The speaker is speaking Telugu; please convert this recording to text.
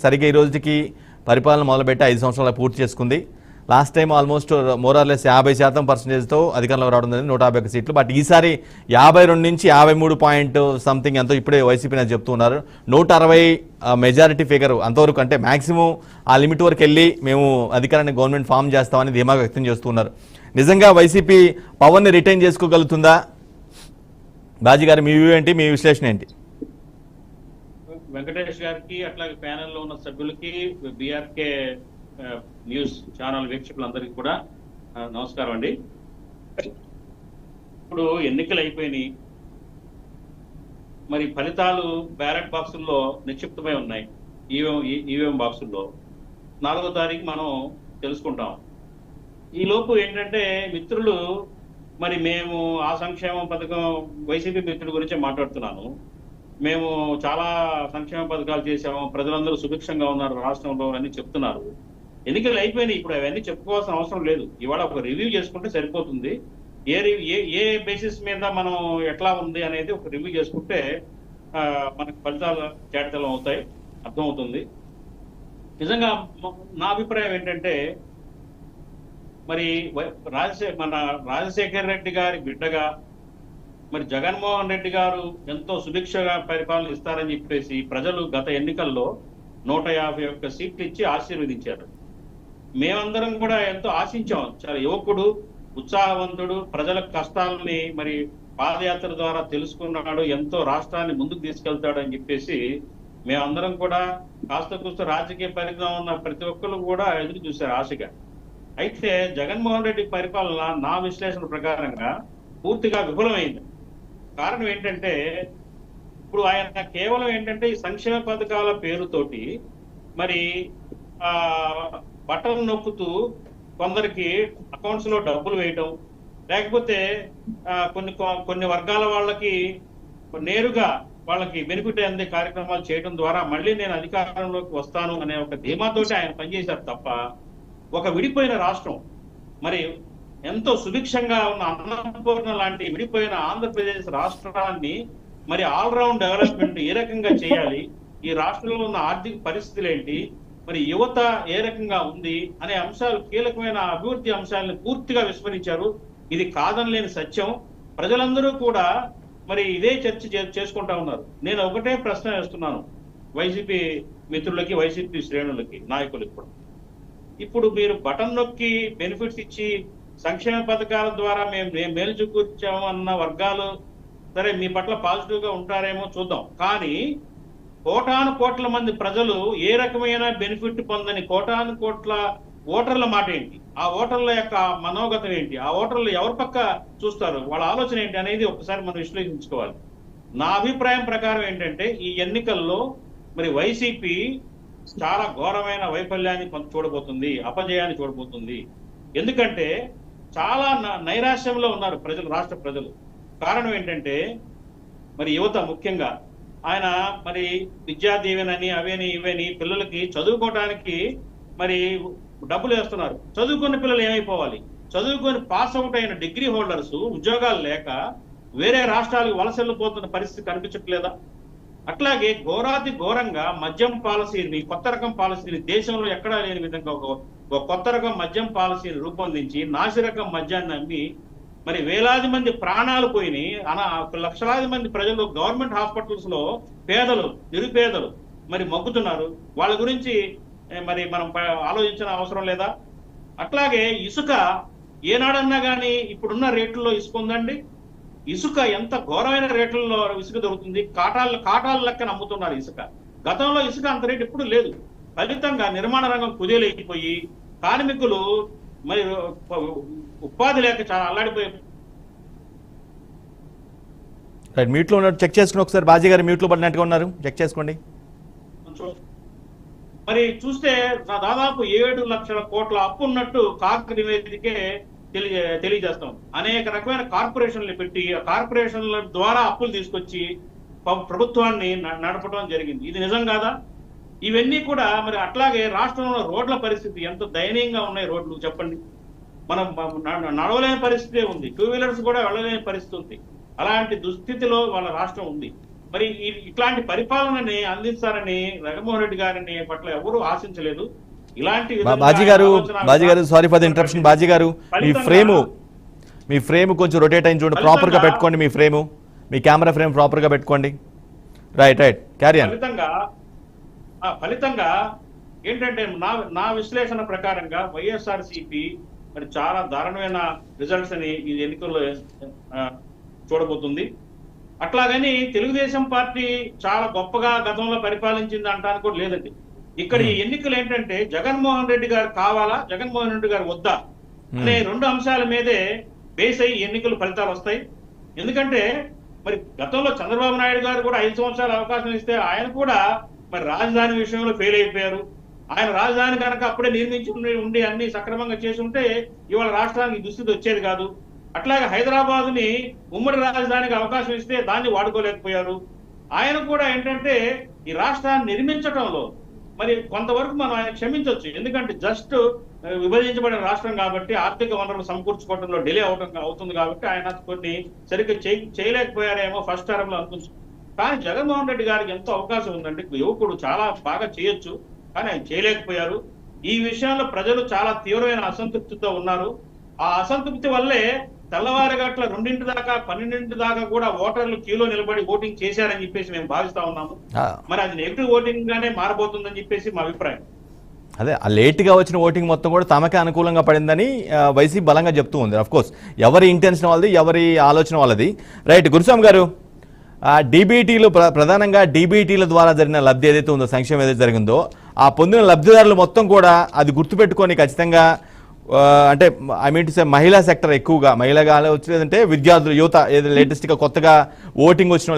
సరిగ్గా ఈ రోజుకి పరిపాలన మొదలుపెట్టి 5 సంవత్సరాలు పూర్తి చేసుకుంది. లాస్ట్ టైం ఆల్మోస్ట్ మోరార్లెస్ 50% అధికారంలో రావడం జరిగింది, 151 సీట్లు. బట్ ఈసారి 52 నుంచి 53 పాయింట్ సంథింగ్ ఎంతో ఇప్పుడే వైసీపీ నేత చెప్తున్నారు. 160 మెజారిటీ ఫిగర్ అంతవరకు, అంటే మాక్సిమం ఆ లిమిట్ వరకు వెళ్ళి మేము అధికారాన్ని గవర్నమెంట్ ఫామ్ చేస్తామని ధీమాగా వ్యక్తం చేస్తున్నారు. నిజంగా వైసీపీ పవర్ని రిటైన్ చేసుకోగలుగుతుందా? బాజీ గారు, మీ వ్యూ ఏంటి, మీ విశ్లేషణ ఏంటి? వెంకటేష్ గారికి అట్లాగే ప్యానెల్లో ఉన్న సభ్యులకి, బీఆర్కే న్యూస్ ఛానల్ వీక్షకులందరికీ కూడా నమస్కారం అండి. ఇప్పుడు ఎన్నికలు అయిపోయినాయి, మరి ఫలితాలు బ్యాలెట్ బాక్సుల్లో నిక్షిప్తమై ఉన్నాయి. ఈవీఎం బాక్సుల్లో 4వ తారీఖు మనం తెలుసుకుంటాం. ఈలోపు ఏంటంటే మిత్రులు, మరి మేము ఆ సంక్షేమ పథకం, వైసీపీ మిత్రుల గురించే మాట్లాడుతున్నాను. మేము చాలా సంక్షేమ పథకాలు చేసాము, ప్రజలందరూ సుభిక్షంగా ఉన్నారు రాష్ట్రంలో అని చెప్తున్నారు. ఎన్నికలు అయిపోయినాయి, ఇప్పుడు అవన్నీ చెప్పుకోవాల్సిన అవసరం లేదు. ఇవాళ ఒక రివ్యూ చేసుకుంటే సరిపోతుంది. ఏ బేసిస్ మీద మనం ఎట్లా ఉంది అనేది ఒక రివ్యూ చేసుకుంటే మనకు ఫలితాలు తేటతెల్లం అవుతాయి, అర్థమవుతుంది. నిజంగా నా అభిప్రాయం ఏంటంటే, మరి మన రాజశేఖర్ రెడ్డి గారి బిడ్డగా మరి జగన్మోహన్ రెడ్డి గారు ఎంతో సుభిక్షగా పరిపాలన ఇస్తారని చెప్పేసి ప్రజలు గత ఎన్నికల్లో 151 సీట్లు ఇచ్చి ఆశీర్వదించారు. మేమందరం కూడా ఎంతో ఆశించాం. చాలా యువకుడు, ఉత్సాహవంతుడు, ప్రజల కష్టాలని మరి పాదయాత్ర ద్వారా తెలుసుకున్నాడు, ఎంతో రాష్ట్రాన్ని ముందుకు తీసుకెళ్తాడు అని చెప్పేసి మేమందరం కూడా కాస్త కూస్త రాజకీయ పరిజ్ఞానం ఉన్న ప్రతి ఒక్కరు కూడా ఎదురు చూశారు ఆశగా. అయితే జగన్మోహన్ రెడ్డి పరిపాలన నా విశ్లేషణ ప్రకారంగా పూర్తిగా విఫలమైంది. కారణం ఏంటంటే, ఇప్పుడు ఆయన కేవలం ఏంటంటే ఈ సంక్షేమ పథకాల పేరుతోటి మరి బటన్ నొక్కుతూ కొందరికి అకౌంట్స్ లో డబ్బులు వేయటం, లేకపోతే కొన్ని వర్గాల వాళ్ళకి నేరుగా వాళ్ళకి బెనిఫిట్ అందే కార్యక్రమాలు చేయడం ద్వారా మళ్ళీ నేను అధికారంలోకి వస్తాను అనే ఒక ధీమాతోటి ఆయన పనిచేశారు తప్ప, ఒక విడిపోయిన రాష్ట్రం, మరి ఎంతో సుభిక్షంగా ఉన్న అన్నపూర్ణ లాంటి విడిపోయిన ఆంధ్రప్రదేశ్ రాష్ట్రాన్ని మరి ఆల్రౌండ్ డెవలప్మెంట్ ఏ రకంగా చేయాలి, ఈ రాష్ట్రంలో ఉన్న ఆర్థిక పరిస్థితులు ఏంటి, మరి యువత ఏ రకంగా ఉంది అనే అంశాలు, కీలకమైన అభివృద్ధి అంశాలను పూర్తిగా విస్మరించారు. ఇది కాదనలేని సత్యం. ప్రజలందరూ కూడా మరి ఇదే చర్చ చేసుకుంటా ఉన్నారు. నేను ఒకటే ప్రశ్న వేస్తున్నాను వైసీపీ మిత్రులకి, వైసీపీ శ్రేణులకి, నాయకులకి కూడా. ఇప్పుడు మీరు బటన్ నొక్కి బెనిఫిట్స్ ఇచ్చి సంక్షేమ పథకాల ద్వారా మేము మేలు చూకూర్చాము అన్న వర్గాలు సరే మీ పట్ల పాజిటివ్ గా ఉంటారేమో చూద్దాం. కానీ కోటాను కోట్ల మంది ప్రజలు ఏ రకమైన బెనిఫిట్ పొందని కోటాను కోట్ల ఓటర్ల మాట ఏంటి, ఆ ఓటర్ల యొక్క మనోగతం ఏంటి, ఆ ఓటర్లు ఎవరి పక్క చూస్తారు, వాళ్ళ ఆలోచన ఏంటి అనేది ఒకసారి మనం విశ్లేషించుకోవాలి. నా అభిప్రాయం ప్రకారం ఏంటంటే, ఈ ఎన్నికల్లో మరి వైసీపీ చాలా ఘోరమైన వైఫల్యాన్ని చూడబోతుంది, అపజయాన్ని చూడబోతుంది. ఎందుకంటే చాలా నైరాశ్యంలో ఉన్నారు ప్రజలు, రాష్ట్ర ప్రజలు. కారణం ఏంటంటే, మరి యువత ముఖ్యంగా ఆయన మరి విద్యా దీవెనని అవేని ఇవేని పిల్లలకి చదువుకోవడానికి మరి డబ్బులు వేస్తున్నారు. చదువుకున్న పిల్లలు ఏమైపోవాలి? చదువుకొని పాస్ అవుట్ అయిన డిగ్రీ హోల్డర్స్ ఉద్యోగాలు లేక వేరే రాష్ట్రాలకు వలసెళ్ళిపోతున్న పరిస్థితి కనిపించట్లేదా? అట్లాగే ఘోరాతి ఘోరంగా మద్యం పాలసీని, కొత్త రకం పాలసీని, దేశంలో ఎక్కడా లేని విధంగా ఒక కొత్త రకం మద్యం పాలసీని రూపొందించి నాసిరకం మద్యాన్ని అమ్మి మరి వేలాది మంది ప్రాణాలు పోయినాయి. లక్షలాది మంది ప్రజలు గవర్నమెంట్ హాస్పిటల్స్ లో పేదలు, నిరుపేదలు మరి మగ్గుతున్నారు. వాళ్ళ గురించి మరి మనం ఆలోచించిన అవసరం లేదా? అట్లాగే ఇసుక ఏనాడన్నా కానీ ఇప్పుడున్న రేట్లలో ఇసుక ఉందండి? ఇసుక ఎంత ఘోరమైన రేట్లలో ఇసుక దొరుకుతుంది. కాటాల లెక్కన అమ్ముతున్నారు ఇసుక. గతంలో ఇసుక అంత రేటు ఎప్పుడు లేదు. ఫలితంగా నిర్మాణ రంగం కుదేలైపోయి కార్మికులు మరి ఉపాధి లేక చాలా అల్లాడిపోయి. మ్యూట్ లో ఉన్నట్టు చెక్ చేసుకుని ఒకసారి బాజీ గారు మ్యూట్ లో పడినట్టుగా ఉన్నారు, చెక్ చేసుకోండి. మరి చూస్తే దాదాపు 7 లక్షల కోట్ల అప్పు ఉన్నట్టు కాగ్ నివేదికే తెలియజేస్తాం. అనేక రకమైన కార్పొరేషన్లు పెట్టి ఆ కార్పొరేషన్ల ద్వారా అప్పులు తీసుకొచ్చి ప్రభుత్వాన్ని నడపడం జరిగింది. ఇది నిజం కాదా? ఇవన్నీ కూడా మరి అట్లాగే రాష్ట్రంలో రోడ్ల పరిస్థితి ఎంత దయనీయంగా ఉన్నాయి. రోడ్లు చెప్పండి, మనం నడవలేని పరిస్థితే ఉంది, 2 వీలర్స్ కూడా వెళ్ళలేని పరిస్థితి ఉంది. అలాంటి దుస్థితిలో వాళ్ళ రాష్ట్రం ఉంది. మరి ఇట్లాంటి పరిపాలనని అందిస్తారని జగన్మోహన్ రెడ్డి గారిని పట్ల ఎవరూ ఆశించలేదు. ఇలాంటి విధంగా బాజీ గారు sorry for the interruption. Baji గారు మీ ఫ్రేమ్ కొంచెం రొటేట్ అయింది చూడండి, ప్రాపర్ గా పెట్టుకోండి మీ ఫ్రేమ్, మీ కెమెరా ఫ్రేమ్ ప్రాపర్ గా పెట్టుకోండి. Right carry on. ఫలితంగా ఏంటంటే నా విశ్లేషణ ప్రకారంగా వైఎస్ఆర్సీపీ మరి చాలా దారుణమైన రిజల్ట్స్ అని ఈ ఎన్నికల్లో చూడబోతుంది. అట్లాగని తెలుగుదేశం పార్టీ చాలా గొప్పగా గతంలో పరిపాలించింది అంటానికి కూడా లేదండి. ఇక్కడ ఈ ఎన్నికలు ఏంటంటే జగన్మోహన్ రెడ్డి గారు కావాలా, జగన్మోహన్ రెడ్డి గారు వద్దా అనే రెండు అంశాల మీదే బేస్ అయ్యి ఎన్నికల ఫలితాలు వస్తాయి. ఎందుకంటే మరి గతంలో చంద్రబాబు నాయుడు గారు కూడా 5 సంవత్సరాల అవకాశం ఇస్తే ఆయన కూడా మరి రాజధాని విషయంలో ఫెయిల్ అయిపోయారు. ఆయన రాజధాని కనుక అప్పుడే నిర్మించి ఉండి అన్ని సక్రమంగా చేసి ఉంటే ఇవాళ రాష్ట్రానికి దుస్థితి వచ్చేది కాదు. అట్లాగే హైదరాబాద్ ని ఉమ్మడి రాజధానికి అవకాశం ఇస్తే దాన్ని వాడుకోలేకపోయారు. ఆయన కూడా ఏంటంటే ఈ రాష్ట్రాన్ని నిర్మించడంలో మరి కొంతవరకు మనం ఆయన క్షమించవచ్చు. ఎందుకంటే జస్ట్ విభజించబడిన రాష్ట్రం కాబట్టి ఆర్థిక వనరులు సమకూర్చుకోవడంలో డిలే అవుతుంది కాబట్టి ఆయన కొన్ని సరిగ్గా చేయలేకపోయారేమో ఫస్ట్ టర్మ్ లో అనుకుంటున్నాం. కానీ జగన్మోహన్ రెడ్డి గారికి ఎంతో అవకాశం ఉందండి. యువకుడు చాలా బాగా చేయొచ్చు, కానీ ఆయన చేయలేకపోయారు. ఈ విషయంలో ప్రజలు చాలా తీవ్రమైన అసంతృప్తితో ఉన్నారు. ఆ అసంతృప్తి వల్లే తెల్లవారుగట్ల 2 దాకా 12 దాకా కూడా ఓటర్లు క్యూలో నిలబడి ఓటింగ్ చేశారని చెప్పేసి మేము భావిస్తా ఉన్నాము. మరి అది నెగిటివ్ ఓటింగ్ గానే మారబోతుందని చెప్పేసి మా అభిప్రాయం. అదే ఆ లేట్గా వచ్చిన ఓటింగ్ మొత్తం కూడా తమకే అనుకూలంగా పడిందని వైసీపీ బలంగా చెప్తూ ఉంది. అఫ్ కోర్స్ ఎవరి ఇంటెన్షన్ వాళ్ళది, ఎవరి ఆలోచన వాళ్ళది. రైట్ గురుస్వామి గారు, డీబీటీలు ప్రధానంగా డీబీటీల ద్వారా జరిగిన లబ్ధి ఏదైతే ఉందో, సంక్షేమం ఏదైతే జరిగిందో, ఆ పొందిన లబ్ధిదారులు మొత్తం కూడా అది గుర్తుపెట్టుకొని ఖచ్చితంగా అంటే ఐ మీన్ టు సే మహిళా సెక్టర్ ఎక్కువగా మహిళగా వచ్చేదంటే విద్యార్థులు, యువత ఏదో లేటెస్ట్గా కొత్తగా ఓటింగ్ వచ్చిన